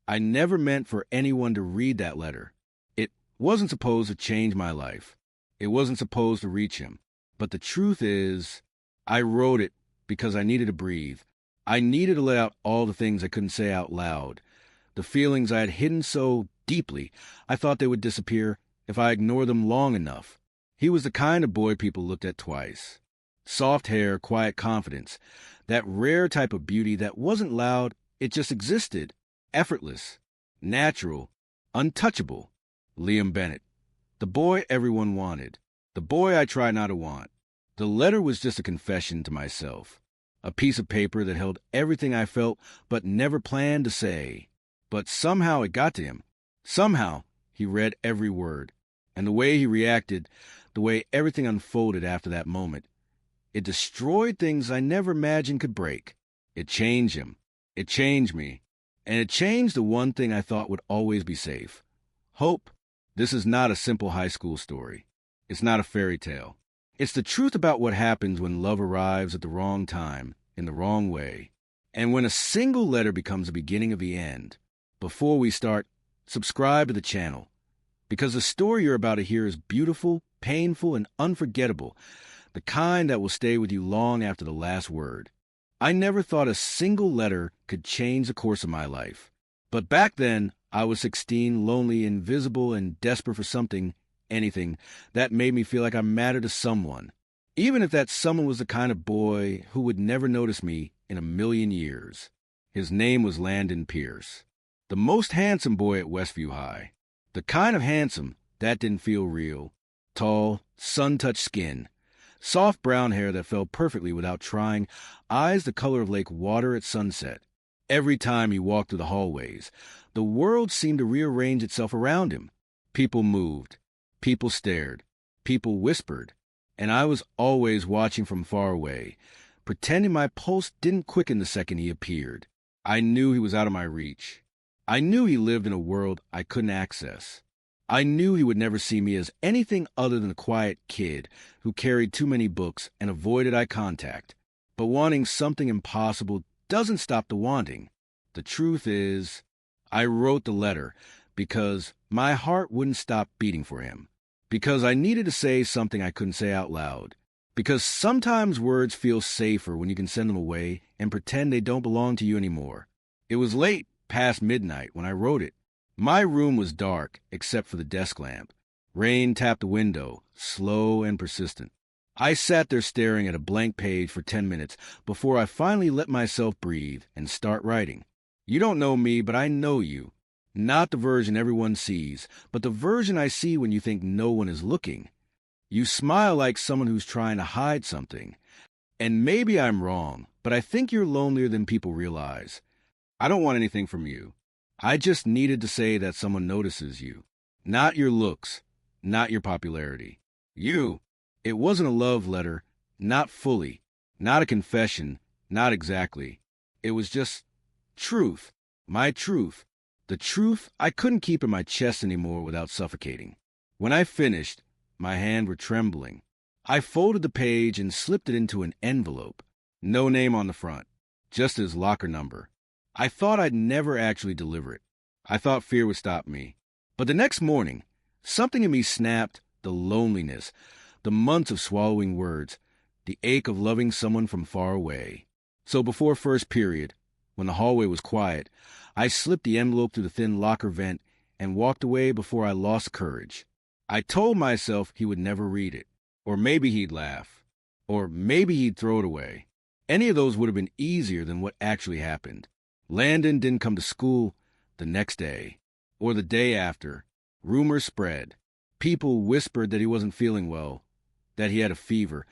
I never meant for anyone to read that letter. It wasn't supposed to change my life. It wasn't supposed to reach him. But the truth is, I wrote it because I needed to breathe. I needed to let out all the things I couldn't say out loud. The feelings I had hidden so deeply, I thought they would disappear if I ignored them long enough. He was the kind of boy people looked at twice. Soft hair, quiet confidence. That rare type of beauty that wasn't loud, it just existed. Effortless. Natural. Untouchable. Liam Bennett. The boy everyone wanted. The boy I tried not to want. The letter was just a confession to myself. A piece of paper that held everything I felt but never planned to say. But somehow it got to him. Somehow he read every word. And the way he reacted, the way everything unfolded after that moment, it destroyed things I never imagined could break. It changed him. It changed me. And it changed the one thing I thought would always be safe. Hope. This is not a simple high school story. It's not a fairy tale. It's the truth about what happens when love arrives at the wrong time, in the wrong way. And when a single letter becomes the beginning of the end. Before we start, subscribe to the channel. Because the story you're about to hear is beautiful, painful, and unforgettable. The kind that will stay with you long after the last word. I never thought a single letter could change the course of my life. But back then, I was 16, lonely, invisible, and desperate for something, anything, that made me feel like I mattered to someone. Even if that someone was the kind of boy who would never notice me in a million years. His name was Landon Pierce. The most handsome boy at Westview High. The kind of handsome that didn't feel real. Tall, sun-touched skin. Soft brown hair that fell perfectly without trying. Eyes the color of lake water at sunset. Every time he walked through the hallways, the world seemed to rearrange itself around him. People moved. People stared. People whispered. And I was always watching from far away, pretending my pulse didn't quicken the second he appeared. I knew he was out of my reach. I knew he lived in a world I couldn't access. I knew he would never see me as anything other than a quiet kid who carried too many books and avoided eye contact. But wanting something impossible doesn't stop the wanting. The truth is, I wrote the letter because my heart wouldn't stop beating for him. Because I needed to say something I couldn't say out loud. Because sometimes words feel safer when you can send them away and pretend they don't belong to you anymore. It was late, past midnight, when I wrote it. My room was dark, except for the desk lamp. Rain tapped the window, slow and persistent. I sat there staring at a blank page for 10 minutes before I finally let myself breathe and start writing. You don't know me, but I know you. Not the version everyone sees, but the version I see when you think no one is looking. You smile like someone who's trying to hide something. And maybe I'm wrong, but I think you're lonelier than people realize. I don't want anything from you. I just needed to say that someone notices you. Not your looks, not your popularity. You. It wasn't a love letter, not fully, not a confession, not exactly. It was just truth, my truth. The truth I couldn't keep in my chest anymore without suffocating. When I finished, my hands were trembling. I folded the page and slipped it into an envelope. No name on the front, just his locker number. I thought I'd never actually deliver it. I thought fear would stop me. But the next morning, something in me snapped. The loneliness, the months of swallowing words, the ache of loving someone from far away. So before first period, when the hallway was quiet, I slipped the envelope through the thin locker vent and walked away before I lost courage. I told myself he would never read it. Or maybe he'd laugh. Or maybe he'd throw it away. Any of those would have been easier than what actually happened. Landon didn't come to school the next day. Or the day after. Rumors spread. People whispered that he wasn't feeling well. That he had a fever.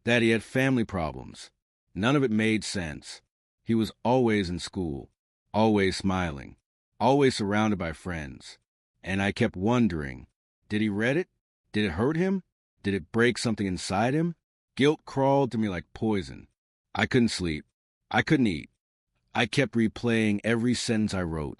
That he had family problems. None of it made sense. He was always in school. Always smiling. Always surrounded by friends. And I kept wondering, did he read it? Did it hurt him? Did it break something inside him? Guilt crawled to me like poison. I couldn't sleep. I couldn't eat. I kept replaying every sentence I wrote,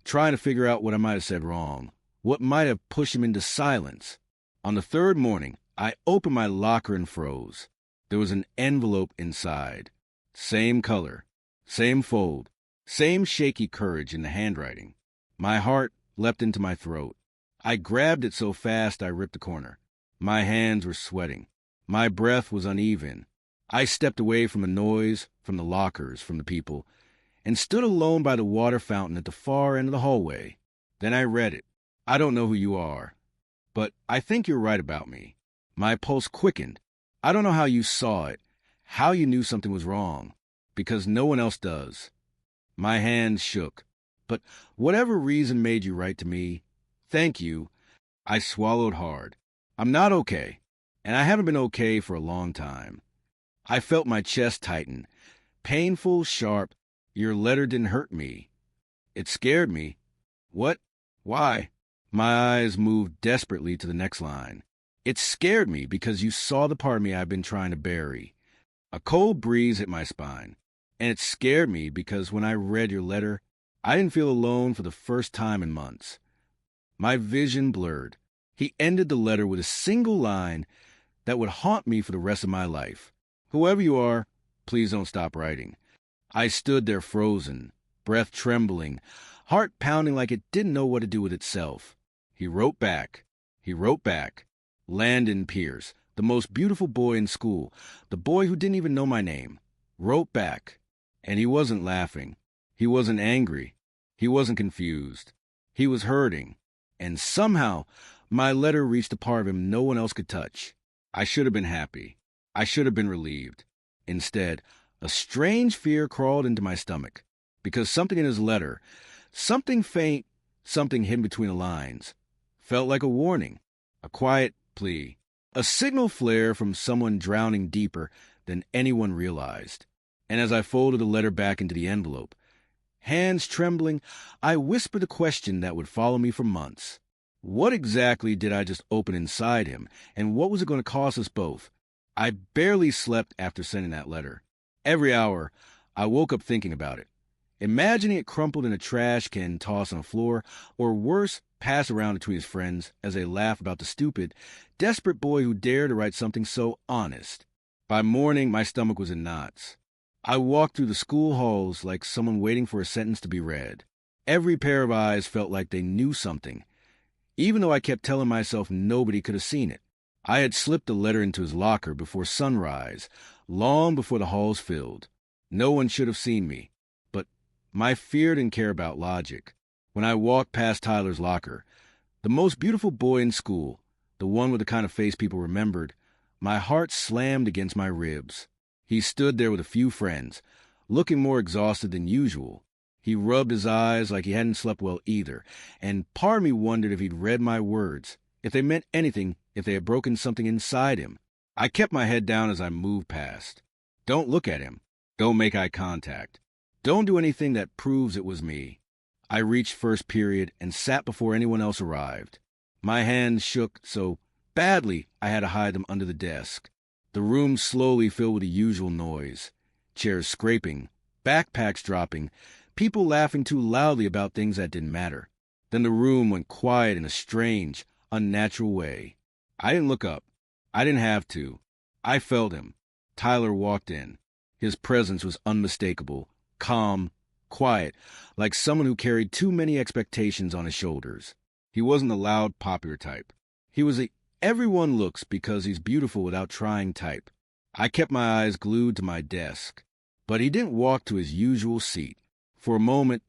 trying to figure out what I might have said wrong, what might have pushed him into silence. On the third morning, I opened my locker and froze. There was an envelope inside. Same color, same fold, same shaky courage in the handwriting. My heart leapt into my throat. I grabbed it so fast I ripped the corner. My hands were sweating. My breath was uneven. I stepped away from the noise, from the lockers, from the people, and stood alone by the water fountain at the far end of the hallway. Then I read it. I don't know who you are, but I think you're right about me. My pulse quickened. I don't know how you saw it, how you knew something was wrong, because no one else does. My hands shook. But whatever reason made you write to me, thank you. I swallowed hard. I'm not okay, and I haven't been okay for a long time. I felt my chest tighten. Painful, sharp. Your letter didn't hurt me. It scared me. What? Why? My eyes moved desperately to the next line. It scared me because you saw the part of me I've been trying to bury. A cold breeze hit my spine. And it scared me because when I read your letter, I didn't feel alone for the first time in months. My vision blurred. He ended the letter with a single line that would haunt me for the rest of my life. Whoever you are, please don't stop writing. I stood there frozen, breath trembling, heart pounding like it didn't know what to do with itself. He wrote back. Landon Pierce, the most beautiful boy in school, the boy who didn't even know my name, wrote back. And he wasn't laughing. He wasn't angry. He wasn't confused. He was hurting. And somehow, my letter reached a part of him no one else could touch. I should have been happy. I should have been relieved. Instead, a strange fear crawled into my stomach, because something in his letter, something faint, something hidden between the lines, felt like a warning, a quiet plea, a signal flare from someone drowning deeper than anyone realized. And as I folded the letter back into the envelope, hands trembling, I whispered the question that would follow me for months. What exactly did I just open inside him, and what was it going to cost us both? I barely slept after sending that letter. Every hour, I woke up thinking about it, imagining it crumpled in a trash can tossed on the floor, or worse, passed around between his friends as they laugh about the stupid, desperate boy who dared to write something so honest. By morning, my stomach was in knots. I walked through the school halls like someone waiting for a sentence to be read. Every pair of eyes felt like they knew something, even though I kept telling myself nobody could have seen it. I had slipped the letter into his locker before sunrise, long before the halls filled. No one should have seen me, but my fear didn't care about logic. When I walked past Tyler's locker, the most beautiful boy in school, the one with the kind of face people remembered, my heart slammed against my ribs. He stood there with a few friends, looking more exhausted than usual. He rubbed his eyes like he hadn't slept well either, and part of me wondered if he'd read my words, if they meant anything, if they had broken something inside him. I kept my head down as I moved past. Don't look at him. Don't make eye contact. Don't do anything that proves it was me. I reached first period and sat before anyone else arrived. My hands shook so badly I had to hide them under the desk. The room slowly filled with the usual noise. Chairs scraping, backpacks dropping, people laughing too loudly about things that didn't matter. Then the room went quiet in a strange, unnatural way. I didn't look up. I didn't have to. I felt him. Tyler walked in. His presence was unmistakable, calm, quiet, like someone who carried too many expectations on his shoulders. He wasn't the loud, popular type. He was the everyone looks because he's beautiful without trying type. I kept my eyes glued to my desk. But he didn't walk to his usual seat. For a moment,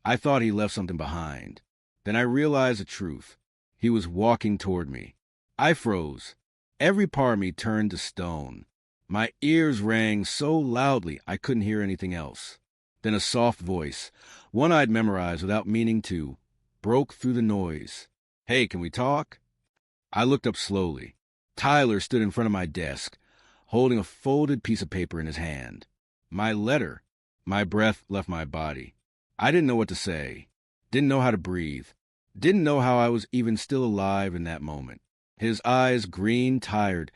I thought he left something behind. Then I realized the truth. He was walking toward me. I froze. Every part of me turned to stone. My ears rang so loudly I couldn't hear anything else. Then a soft voice, one I'd memorized without meaning to, broke through the noise. "Hey, can we talk?" I looked up slowly. Tyler stood in front of my desk, holding a folded piece of paper in his hand. My letter. My breath left my body. I didn't know what to say. Didn't know how to breathe. Didn't know how I was even still alive in that moment. His eyes, green, tired,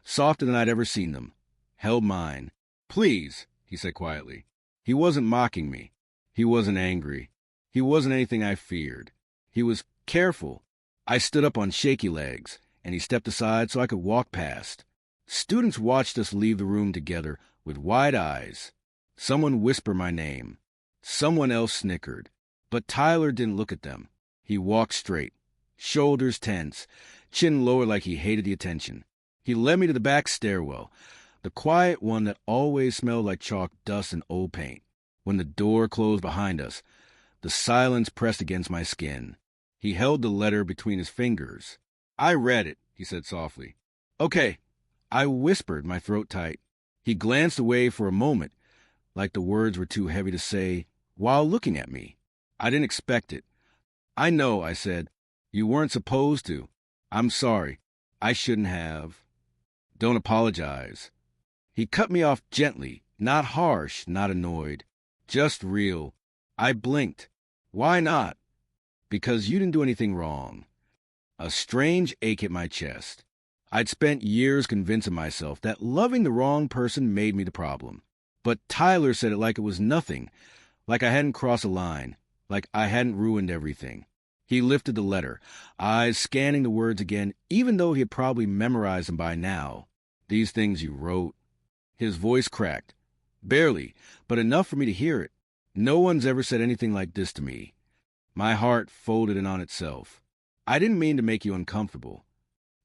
softer than I'd ever seen them, held mine. "Please," he said quietly. He wasn't mocking me. He wasn't angry. He wasn't anything I feared. He was careful. I stood up on shaky legs, and he stepped aside so I could walk past. Students watched us leave the room together with wide eyes. Someone whispered my name. Someone else snickered. But Tyler didn't look at them. He walked straight, shoulders tense, chin lowered like he hated the attention. He led me to the back stairwell, the quiet one that always smelled like chalk dust and old paint. When the door closed behind us, the silence pressed against my skin. He held the letter between his fingers. "I read it," he said softly. "Okay." I whispered, my throat tight. He glanced away for a moment, like the words were too heavy to say, while looking at me. I didn't expect it. "I know," I said. "You weren't supposed to. I'm sorry. I shouldn't have." "Don't apologize." He cut me off gently, not harsh, not annoyed. Just real. I blinked. "Why not?" "Because you didn't do anything wrong." A strange ache hit my chest. I'd spent years convincing myself that loving the wrong person made me the problem. But Tyler said it like it was nothing, like I hadn't crossed a line, like I hadn't ruined everything. He lifted the letter, eyes scanning the words again, even though he had probably memorized them by now. "These things you wrote." His voice cracked. Barely, but enough for me to hear it. No one's ever said anything like this to me. My heart folded in on itself. "I didn't mean to make you uncomfortable."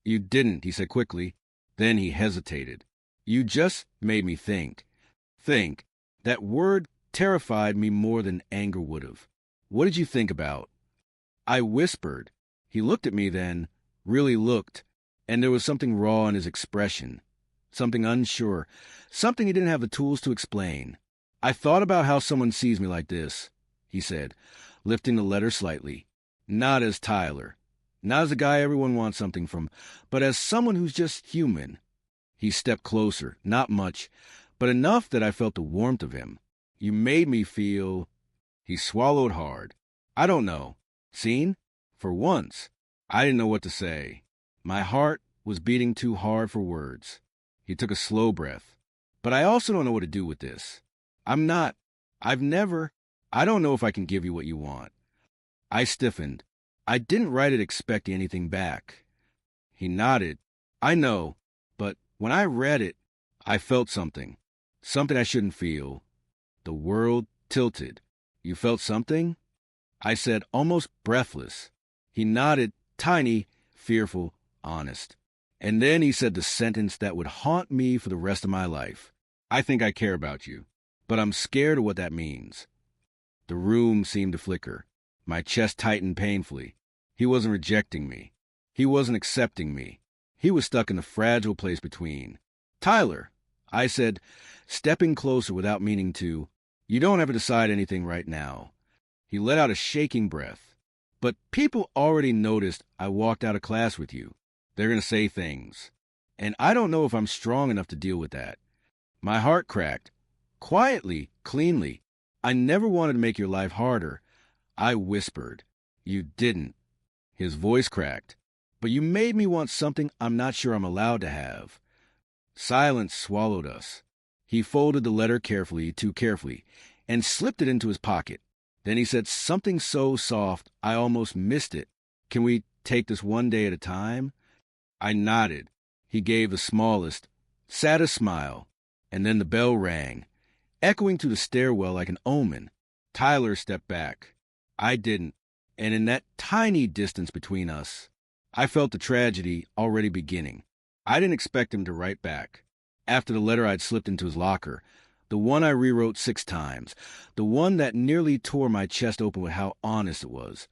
"You didn't," he said quickly. Then he hesitated. "You just made me think." Think. That word terrified me more than anger would have. "What did you think about?" I whispered. He looked at me then, really looked, and there was something raw in his expression, something unsure, something he didn't have the tools to explain. "I thought about how someone sees me like this," he said, lifting the letter slightly. "Not as Tyler, not as a guy everyone wants something from, but as someone who's just human." He stepped closer, not much, but enough that I felt the warmth of him. "You made me feel—" He swallowed hard. "I don't know. Seen? For once." I didn't know what to say. My heart was beating too hard for words. He took a slow breath. "But I also don't know what to do with this. I don't know if I can give you what you want." I stiffened. I didn't write it expecting anything back. He nodded. "I know, but when I read it, I felt something. Something I shouldn't feel." The world tilted. "You felt something?" I said, almost breathless. He nodded, tiny, fearful, honest. And then he said the sentence that would haunt me for the rest of my life. "I think I care about you, but I'm scared of what that means." The room seemed to flicker. My chest tightened painfully. He wasn't rejecting me. He wasn't accepting me. He was stuck in the fragile place between. "Tyler," I said, stepping closer without meaning to, "you don't have to decide anything right now." He let out a shaking breath. "But people already noticed I walked out of class with you. They're going to say things. And I don't know if I'm strong enough to deal with that." My heart cracked. Quietly, cleanly. "I never wanted to make your life harder." I whispered. "You didn't." His voice cracked. "But you made me want something I'm not sure I'm allowed to have." Silence swallowed us. He folded the letter carefully, too carefully, and slipped it into his pocket. Then he said something so soft I almost missed it. "Can we take this one day at a time?" I nodded. He gave the smallest, saddest smile, and then the bell rang, echoing through the stairwell like an omen. Tyler stepped back. I didn't, and in that tiny distance between us, I felt the tragedy already beginning. I didn't expect him to write back. After the letter I'd slipped into his locker, the one I rewrote 6 times, the one that nearly tore my chest open with how honest it was,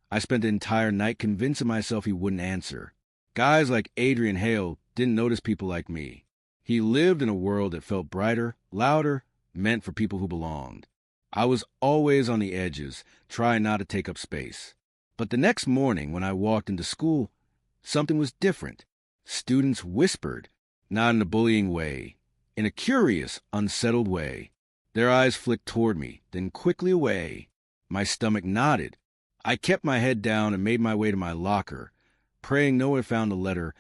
I spent the entire night convincing myself he wouldn't answer. Guys like Adrien Hale didn't notice people like me. He lived in a world that felt brighter, louder, meant for people who belonged. I was always on the edges, trying not to take up space. But the next morning when I walked into school, something was different. Students whispered, not in a bullying way, in a curious, unsettled way. Their eyes flicked toward me, then quickly away. My stomach knotted. I kept my head down and made my way to my locker, praying no one found the letter,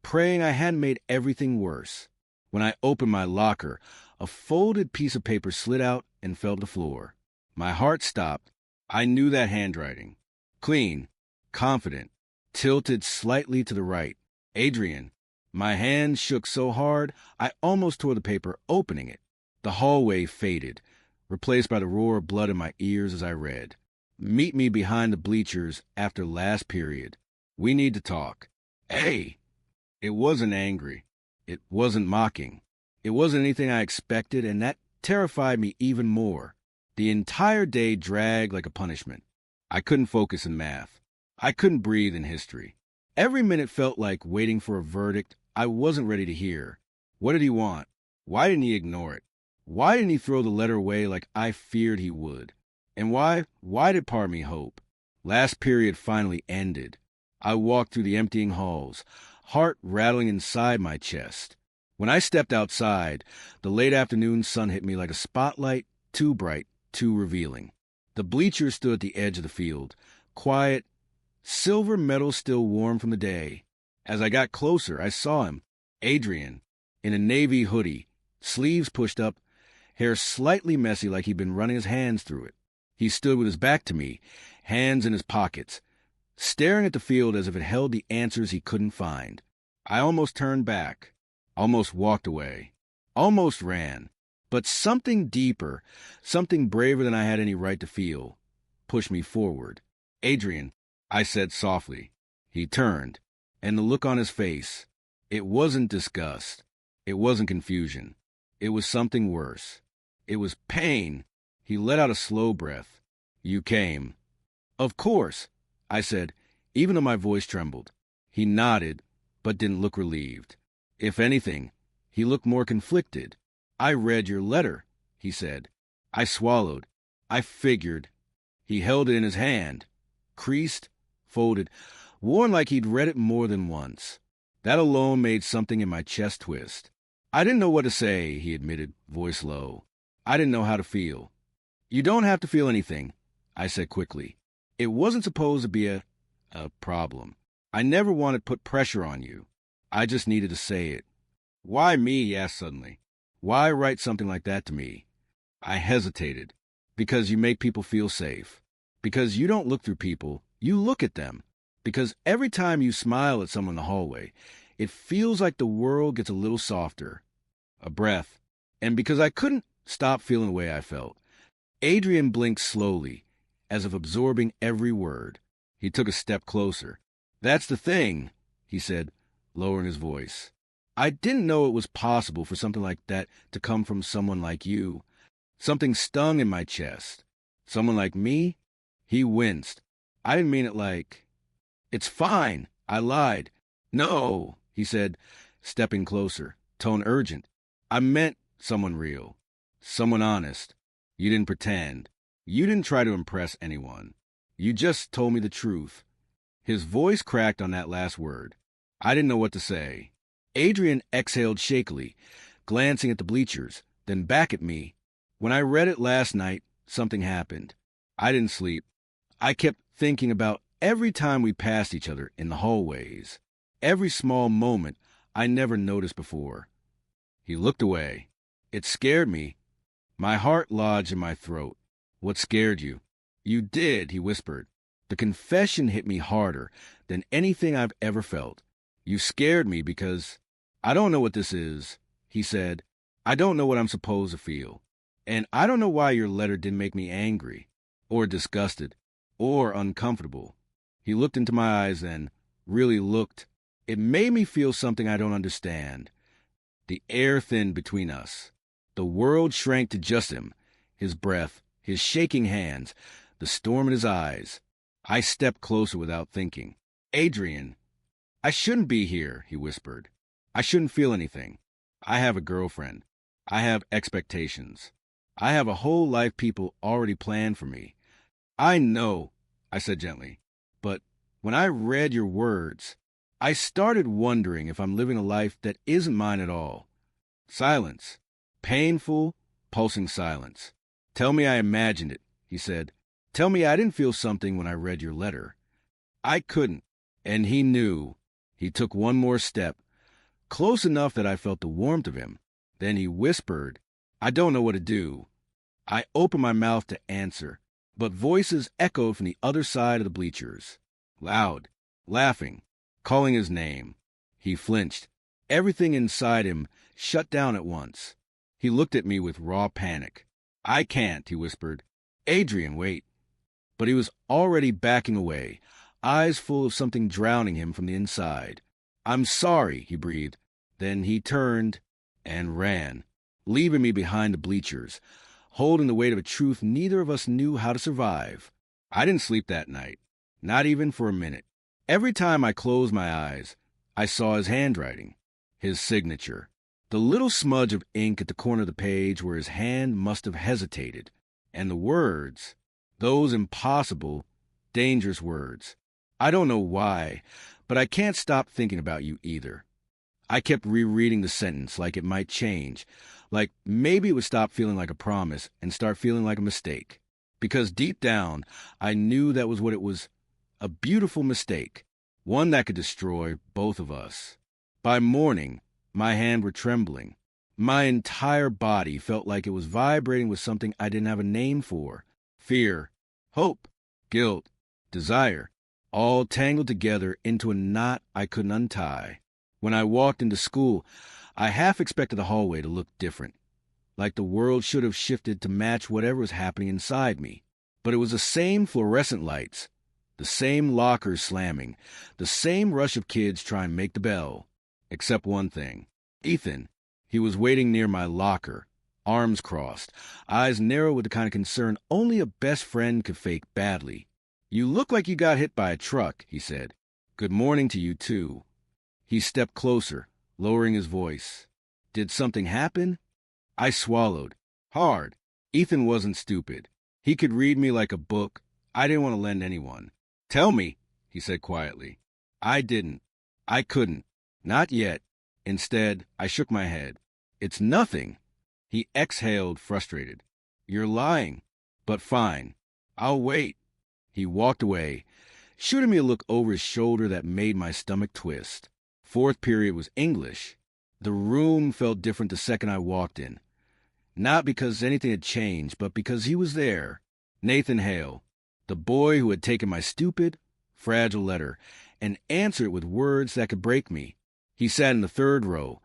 praying I hadn't made everything worse. When I opened my locker, a folded piece of paper slid out and fell to the floor. My heart stopped. I knew that handwriting. Clean, confident, tilted slightly to the right. Adrien. My hand shook so hard, I almost tore the paper, opening it. The hallway faded, replaced by the roar of blood in my ears as I read. Meet me behind the bleachers after last period. We need to talk. Hey! It wasn't angry. It wasn't mocking. It wasn't anything I expected, and that terrified me even more. The entire day dragged like a punishment. I couldn't focus in math. I couldn't breathe in history. Every minute felt like waiting for a verdict I wasn't ready to hear. What did he want? Why didn't he ignore it? Why didn't he throw the letter away like I feared he would? And why did part of me hope? Last period finally ended. I walked through the emptying halls, heart rattling inside my chest. When I stepped outside, the late afternoon sun hit me like a spotlight, too bright, too revealing. The bleachers stood at the edge of the field, quiet, silver metal still warm from the day. As I got closer, I saw him, Adrien, in a navy hoodie, sleeves pushed up, hair slightly messy like he'd been running his hands through it. He stood with his back to me, hands in his pockets, staring at the field as if it held the answers he couldn't find. I almost turned back, almost walked away, almost ran. But something deeper, something braver than I had any right to feel, pushed me forward. Adrien, I said softly. He turned, and the look on his face, it wasn't disgust. It wasn't confusion. It was something worse. It was pain. He let out a slow breath. You came. Of course, I said, even though my voice trembled. He nodded, but didn't look relieved. If anything, he looked more conflicted. I read your letter, he said. I swallowed. I figured. He held it in his hand, creased, folded, worn like he'd read it more than once. That alone made something in my chest twist. I didn't know what to say, he admitted, voice low. I didn't know how to feel. You don't have to feel anything, I said quickly. It wasn't supposed to be a problem. I never wanted to put pressure on you. I just needed to say it. Why me, he asked suddenly. Why write something like that to me? I hesitated. Because you make people feel safe. Because you don't look through people, you look at them. Because every time you smile at someone in the hallway, it feels like the world gets a little softer. A breath. And because I couldn't stop feeling the way I felt. Adrien blinked slowly, as if absorbing every word. He took a step closer. That's the thing, he said, lowering his voice. I didn't know it was possible for something like that to come from someone like you. Something stung in my chest. Someone like me? He winced. I didn't mean it like... It's fine, I lied. No, he said, stepping closer, tone urgent. I meant someone real. Someone honest. You didn't pretend. You didn't try to impress anyone. You just told me the truth. His voice cracked on that last word. I didn't know what to say. Adrien exhaled shakily, glancing at the bleachers, then back at me. When I read it last night, something happened. I didn't sleep. I kept thinking about every time we passed each other in the hallways, every small moment I never noticed before. He looked away. It scared me. My heart lodged in my throat. What scared you? You did, he whispered. The confession hit me harder than anything I've ever felt. You scared me because... I don't know what this is, he said. I don't know what I'm supposed to feel. And I don't know why your letter didn't make me angry, or disgusted, or uncomfortable. He looked into my eyes then, really looked. It made me feel something I don't understand. The air thinned between us. The world shrank to just him, his breath, his shaking hands, the storm in his eyes. I stepped closer without thinking. Adrien, I shouldn't be here, he whispered. I shouldn't feel anything. I have a girlfriend. I have expectations. I have a whole life people already planned for me. I know, I said gently, but when I read your words, I started wondering if I'm living a life that isn't mine at all. Silence. Painful, pulsing silence. Tell me I imagined it, he said. Tell me I didn't feel something when I read your letter. I couldn't, and he knew. He took one more step, close enough that I felt the warmth of him. Then he whispered, I don't know what to do. I opened my mouth to answer, but voices echoed from the other side of the bleachers. Loud, laughing, calling his name. He flinched. Everything inside him shut down at once. He looked at me with raw panic. I can't, he whispered. Adrien, wait. But he was already backing away, eyes full of something drowning him from the inside. "I'm sorry," he breathed. Then he turned and ran, leaving me behind the bleachers, holding the weight of a truth neither of us knew how to survive. I didn't sleep that night, not even for a minute. Every time I closed my eyes, I saw his handwriting, his signature, the little smudge of ink at the corner of the page where his hand must have hesitated, and the words, those impossible, dangerous words. "I don't know why, but I can't stop thinking about you either." I kept rereading the sentence like it might change, like maybe it would stop feeling like a promise and start feeling like a mistake. Because deep down, I knew that was what it was, a beautiful mistake, one that could destroy both of us. By morning, my hands were trembling. My entire body felt like it was vibrating with something I didn't have a name for. Fear, hope, guilt, desire, all tangled together into a knot I couldn't untie. When I walked into school, I half expected the hallway to look different, like the world should have shifted to match whatever was happening inside me. But it was the same fluorescent lights, the same lockers slamming, the same rush of kids trying to make the bell. Except one thing. Ethan. He was waiting near my locker, arms crossed, eyes narrow with the kind of concern only a best friend could fake badly. "You look like you got hit by a truck," he said. "Good morning to you, too." He stepped closer, lowering his voice. "Did something happen?" I swallowed. Hard. Ethan wasn't stupid. He could read me like a book I didn't want to lend anyone. "Tell me," he said quietly. I didn't. I couldn't. Not yet. Instead, I shook my head. "It's nothing." He exhaled, frustrated. "You're lying. But fine. I'll wait." He walked away, shooting me a look over his shoulder that made my stomach twist. Fourth period was English. The room felt different the second I walked in. Not because anything had changed, but because he was there. Nathan Hale, the boy who had taken my stupid, fragile letter and answered it with words that could break me. He sat in the third row,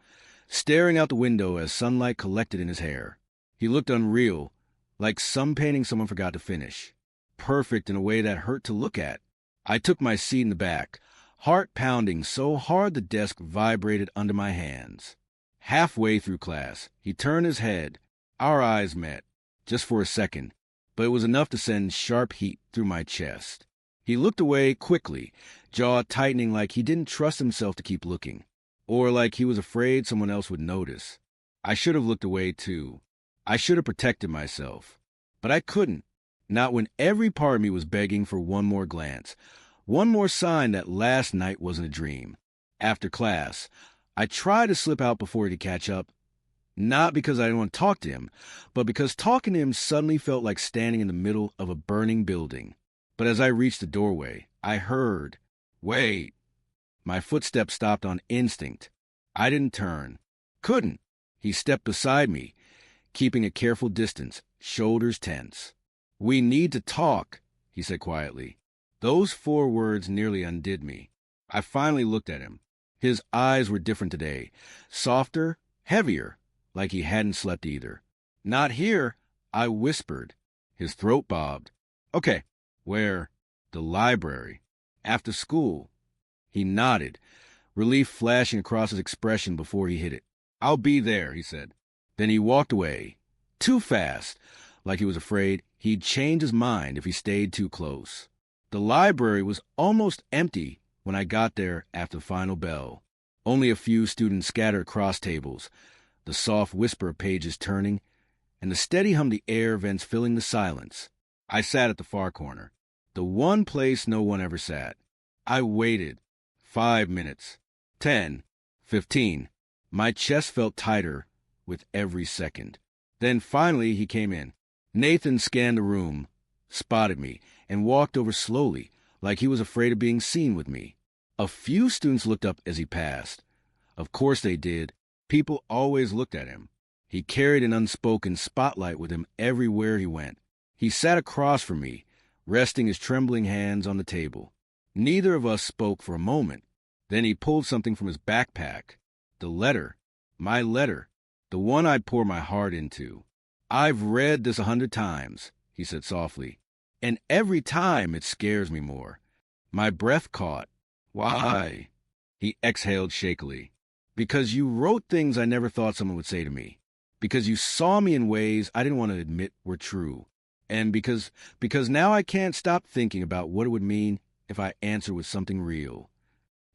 staring out the window as sunlight collected in his hair. He looked unreal, like some painting someone forgot to finish. Perfect in a way that hurt to look at. I took my seat in the back, heart pounding so hard the desk vibrated under my hands. Halfway through class, he turned his head. Our eyes met, just for a second, but it was enough to send sharp heat through my chest. He looked away quickly, jaw tightening like he didn't trust himself to keep looking, or like he was afraid someone else would notice. I should have looked away too. I should have protected myself. But I couldn't, not when every part of me was begging for one more glance, one more sign that last night wasn't a dream. After class, I tried to slip out before he could catch up, not because I didn't want to talk to him, but because talking to him suddenly felt like standing in the middle of a burning building. But as I reached the doorway, I heard, "Wait." My footsteps stopped on instinct. I didn't turn. Couldn't. He stepped beside me, keeping a careful distance, shoulders tense. "We need to talk," he said quietly. Those 4 words nearly undid me. I finally looked at him. His eyes were different today, softer, heavier, like he hadn't slept either. "Not here," I whispered. His throat bobbed. "Okay, where?" "The library. After school." He nodded, relief flashing across his expression before he hit it. "I'll be there," he said. Then he walked away, too fast, like he was afraid he'd change his mind if he stayed too close. The library was almost empty when I got there after the final bell. Only a few students scattered across tables, the soft whisper of pages turning, and the steady hum of the air vents filling the silence. I sat at the far corner, the one place no one ever sat. I waited. 5 minutes. 10. 15. My chest felt tighter with every second. Then finally he came in. Nathan scanned the room, spotted me, and walked over slowly, like he was afraid of being seen with me. A few students looked up as he passed. Of course they did. People always looked at him. He carried an unspoken spotlight with him everywhere he went. He sat across from me, resting his trembling hands on the table. Neither of us spoke for a moment. Then he pulled something from his backpack. The letter. My letter. The one I'd pour my heart into. "I've read this 100 times," he said softly. And every time it scares me more. My breath caught. Why? He exhaled shakily. Because you wrote things I never thought someone would say to me. Because you saw me in ways I didn't want to admit were true. And because now I can't stop thinking about what it would mean if I answered with something real.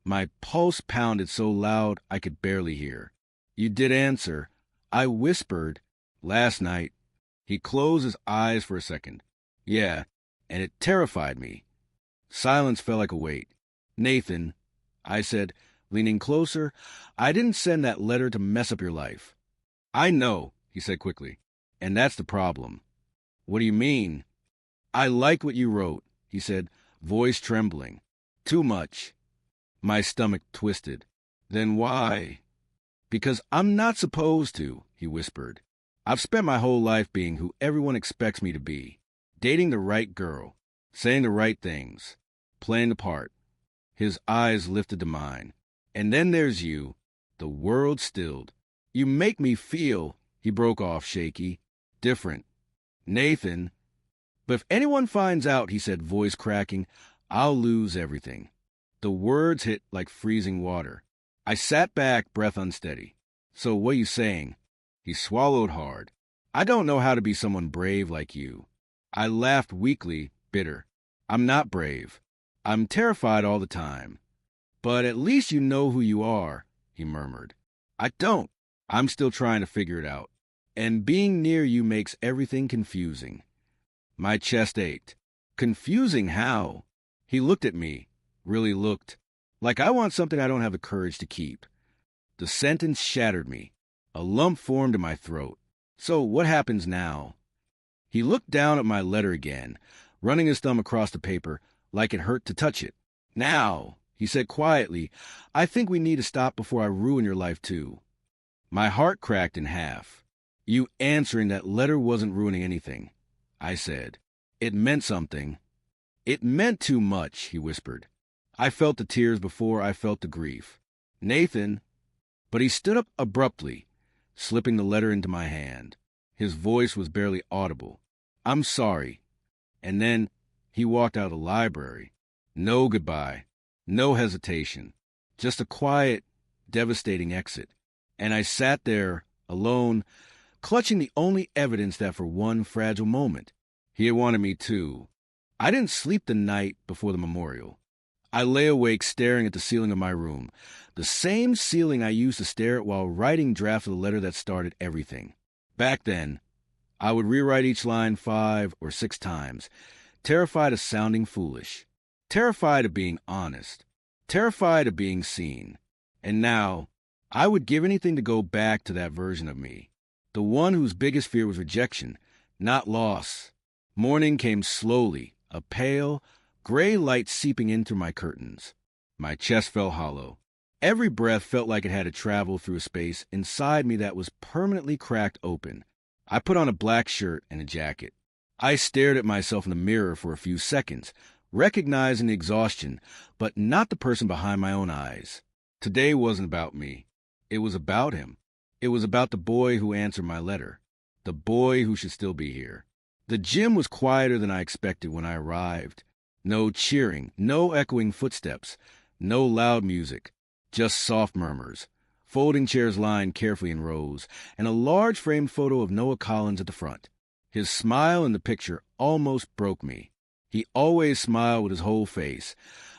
My pulse pounded so loud I could barely hear. You did answer. I whispered. Last night. He closed his eyes for a second. Yeah, and it terrified me. Silence felt like a weight. Nathan, I said, leaning closer, I didn't send that letter to mess up your life. I know, he said quickly, and that's the problem. What do you mean? I like what you wrote, he said, voice trembling. Too much. My stomach twisted. Then why? Because I'm not supposed to, he whispered. I've spent my whole life being who everyone expects me to be. Dating the right girl, saying the right things, playing the part. His eyes lifted to mine. And then there's you. The world stilled. You make me feel, he broke off shaky, different. Nathan. But if anyone finds out, he said, voice cracking, I'll lose everything. The words hit like freezing water. I sat back, breath unsteady. So what are you saying? He swallowed hard. I don't know how to be someone brave like you. I laughed weakly, bitter. I'm not brave. I'm terrified all the time. But at least you know who you are, he murmured. I don't. I'm still trying to figure it out. And being near you makes everything confusing. My chest ached. Confusing how? He looked at me, really looked, like I want something I don't have the courage to keep. The sentence shattered me. A lump formed in my throat. So what happens now? He looked down at my letter again, running his thumb across the paper like it hurt to touch it. Now, he said quietly, I think we need to stop before I ruin your life too. My heart cracked in half. You answering that letter wasn't ruining anything, I said. It meant something. It meant too much, he whispered. I felt the tears before I felt the grief. Nathan. But he stood up abruptly, slipping the letter into my hand. His voice was barely audible. I'm sorry. And then he walked out of the library. No goodbye. No hesitation. Just a quiet, devastating exit. And I sat there, alone, clutching the only evidence that for one fragile moment, he had wanted me too. I didn't sleep the night before the memorial. I lay awake staring at the ceiling of my room, the same ceiling I used to stare at while writing drafts of the letter that started everything. Back then, I would rewrite each line 5 or 6 times, terrified of sounding foolish, terrified of being honest, terrified of being seen. And now, I would give anything to go back to that version of me, the one whose biggest fear was rejection, not loss. Morning came slowly, a pale, gray light seeping in through my curtains. My chest felt hollow. Every breath felt like it had to travel through a space inside me that was permanently cracked open. I put on a black shirt and a jacket. I stared at myself in the mirror for a few seconds, recognizing the exhaustion, but not the person behind my own eyes. Today wasn't about me. It was about him. It was about the boy who answered my letter, the boy who should still be here. The gym was quieter than I expected when I arrived. No cheering, no echoing footsteps, no loud music, just soft murmurs, folding chairs lined carefully in rows, and a large framed photo of Noah Collins at the front. His smile in the picture almost broke me. He always smiled with his whole face,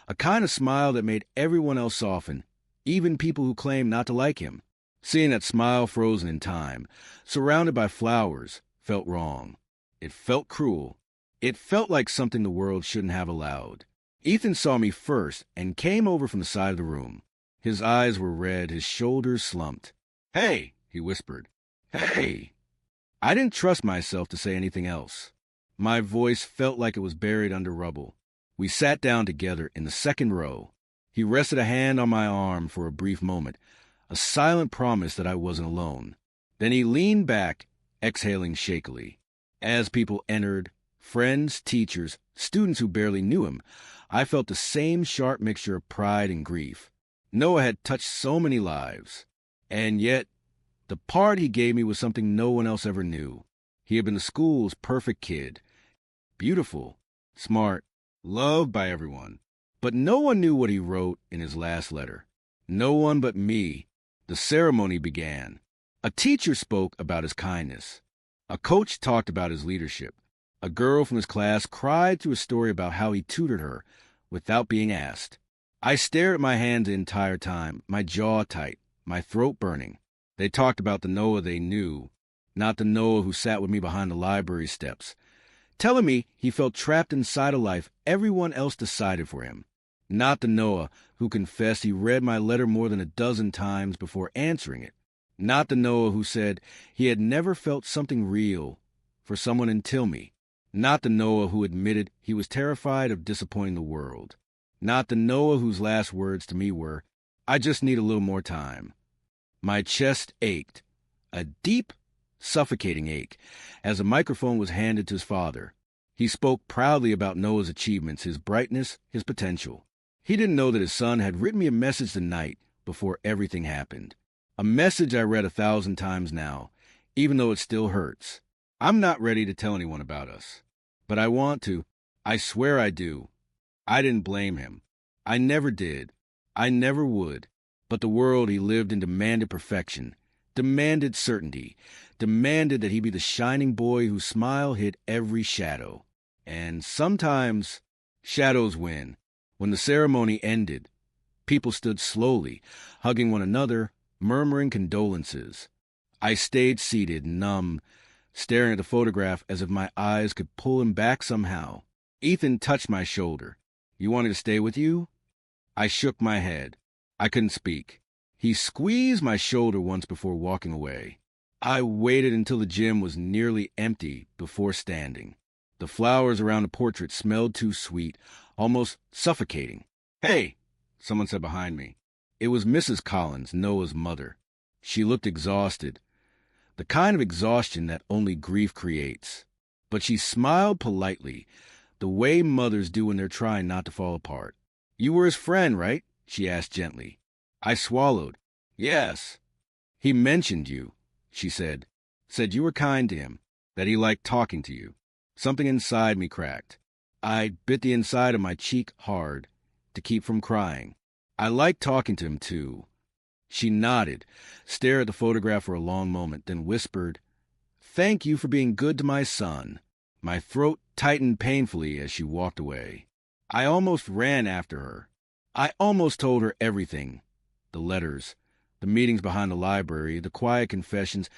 a kind of smile that made everyone else soften, even people who claimed not to like him. Seeing that smile frozen in time, surrounded by flowers, felt wrong. It felt cruel. It felt like something the world shouldn't have allowed. Ethan saw me first and came over from the side of the room. His eyes were red, his shoulders slumped. "Hey," he whispered. "Hey." I didn't trust myself to say anything else. My voice felt like it was buried under rubble. We sat down together in the second row. He rested a hand on my arm for a brief moment, a silent promise that I wasn't alone. Then he leaned back, exhaling shakily. As people entered, friends, teachers, students who barely knew him, I felt the same sharp mixture of pride and grief. Noah had touched so many lives. And yet, the part he gave me was something no one else ever knew. He had been the school's perfect kid. Beautiful, smart, loved by everyone. But no one knew what he wrote in his last letter. No one but me. The ceremony began. A teacher spoke about his kindness. A coach talked about his leadership. A girl from his class cried through a story about how he tutored her without being asked. I stared at my hand the entire time, my jaw tight, my throat burning. They talked about the Noah they knew, not the Noah who sat with me behind the library steps, telling me he felt trapped inside a life everyone else decided for him. Not the Noah who confessed he read my letter more than a dozen times before answering it. Not the Noah who said he had never felt something real for someone until me. Not the Noah who admitted he was terrified of disappointing the world. Not the Noah whose last words to me were, "I just need a little more time." My chest ached, a deep, suffocating ache, as a microphone was handed to his father. He spoke proudly about Noah's achievements, his brightness, his potential. He didn't know that his son had written me a message the night before everything happened. A message I read 1,000 times now, even though it still hurts. I'm not ready to tell anyone about us, but I want to. I swear I do. I didn't blame him. I never did. I never would. But the world he lived in demanded perfection, demanded certainty, demanded that he be the shining boy whose smile hid every shadow. And sometimes shadows win. When the ceremony ended, people stood slowly, hugging one another, murmuring condolences. I stayed seated, numb, staring at the photograph as if my eyes could pull him back somehow. Ethan touched my shoulder. "You wanted to stay with you?" I shook my head. I couldn't speak. He squeezed my shoulder once before walking away. I waited until the gym was nearly empty before standing. The flowers around the portrait smelled too sweet, almost suffocating. "Hey," someone said behind me. It was Mrs. Collins, Noah's mother. She looked exhausted, the kind of exhaustion that only grief creates. But she smiled politely, the way mothers do when they're trying not to fall apart. "You were his friend, right?" she asked gently. I swallowed. "Yes." "He mentioned you," she said. "Said you were kind to him, that he liked talking to you." Something inside me cracked. I bit the inside of my cheek hard to keep from crying. I liked talking to him, too. She nodded, stared at the photograph for a long moment, then whispered, "Thank you for being good to my son." My throat tightened painfully as she walked away. I almost ran after her. I almost told her everything. The letters, the meetings behind the library, the quiet confessions,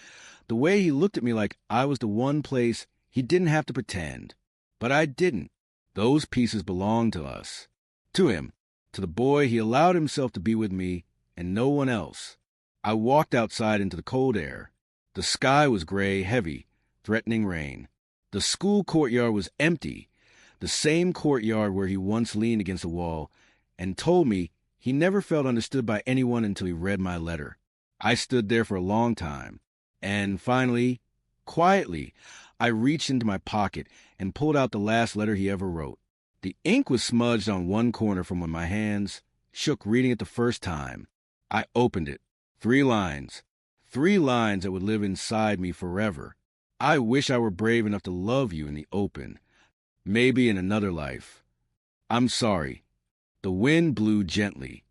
the way he looked at me like I was the one place he didn't have to pretend. But I didn't. Those pieces belonged to us. To him, to the boy he allowed himself to be with me and no one else. I walked outside into the cold air. The sky was gray, heavy, threatening rain. The school courtyard was empty, the same courtyard where he once leaned against the wall and told me he never felt understood by anyone until he read my letter. I stood there for a long time, and finally, quietly, I reached into my pocket and pulled out the last letter he ever wrote. The ink was smudged on one corner from when my hands shook reading it the first time. I opened it. 3 lines. 3 lines that would live inside me forever. "I wish I were brave enough to love you in the open. Maybe in another life. I'm sorry." The wind blew gently,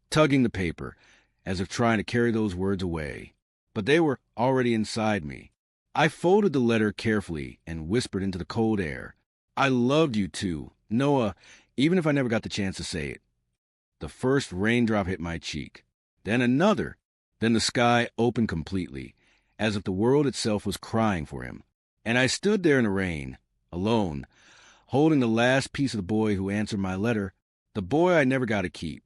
tugging the paper, as if trying to carry those words away. But they were already inside me. I folded the letter carefully and whispered into the cold air, "I loved you too, Noah, even if I never got the chance to say it." The first raindrop hit my cheek. Then another. Then the sky opened completely, as if the world itself was crying for him. And I stood there in the rain, alone, holding the last piece of the boy who answered my letter, the boy I never got to keep.